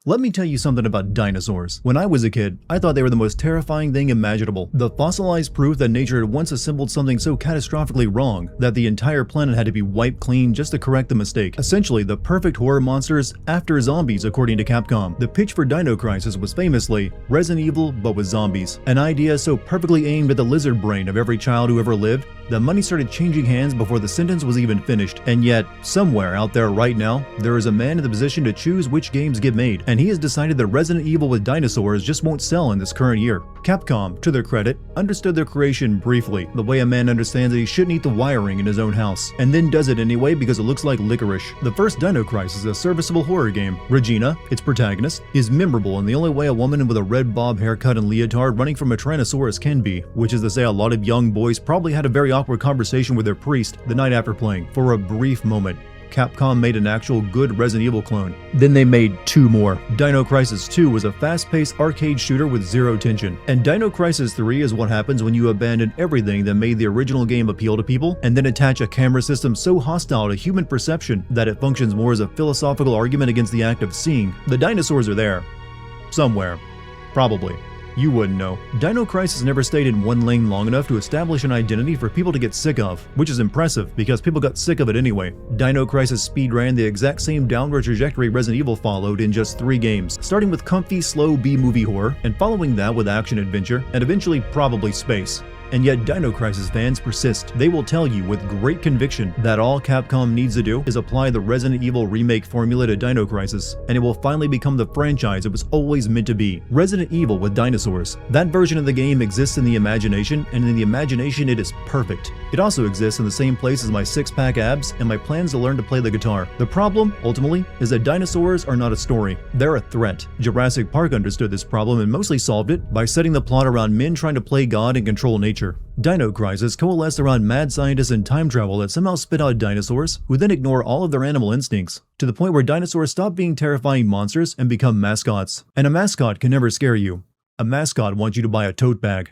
Let me tell you something about dinosaurs. When I was a kid, I thought they were the most terrifying thing imaginable. The fossilized proof that nature had once assembled something so catastrophically wrong that the entire planet had to be wiped clean just to correct the mistake. Essentially, the perfect horror monsters after zombies, according to Capcom. The pitch for Dino Crisis was famously Resident Evil but with zombies. An idea so perfectly aimed at the lizard brain of every child who ever lived that money started changing hands before the sentence was even finished. And yet, somewhere out there right now, there is a man in the position to choose which games get made, and he has decided that Resident Evil with dinosaurs just won't sell in this current year. Capcom, to their credit, understood their creation briefly, the way a man understands that he shouldn't eat the wiring in his own house, and then does it anyway because it looks like licorice. The first Dino Crisis is a serviceable horror game. Regina, its protagonist, is memorable in the only way a woman with a red bob haircut and leotard running from a Tyrannosaurus can be, which is to say a lot of young boys probably had a very awkward conversation with their priest the night after playing. For a brief moment, Capcom made an actual good Resident Evil clone. Then they made two more. Dino Crisis 2 was a fast-paced arcade shooter with zero tension. And Dino Crisis 3 is what happens when you abandon everything that made the original game appeal to people, and then attach a camera system so hostile to human perception that it functions more as a philosophical argument against the act of seeing. The dinosaurs are there. Somewhere. Probably. You wouldn't know. Dino Crisis never stayed in one lane long enough to establish an identity for people to get sick of, which is impressive because people got sick of it anyway. Dino Crisis speedran the exact same downward trajectory Resident Evil followed in just 3 games, starting with comfy, slow B-movie horror, and following that with action-adventure, and eventually probably space. And yet Dino Crisis fans persist. They will tell you with great conviction that all Capcom needs to do is apply the Resident Evil remake formula to Dino Crisis, and it will finally become the franchise it was always meant to be. Resident Evil with dinosaurs. That version of the game exists in the imagination, and in the imagination it is perfect. It also exists in the same place as my 6-pack abs and my plans to learn to play the guitar. The problem, ultimately, is that dinosaurs are not a story. They're a threat. Jurassic Park understood this problem and mostly solved it by setting the plot around men trying to play God and control nature. Dino Crisis coalesced around mad scientists and time travel that somehow spit out dinosaurs, who then ignore all of their animal instincts, to the point where dinosaurs stop being terrifying monsters and become mascots. And a mascot can never scare you. A mascot wants you to buy a tote bag.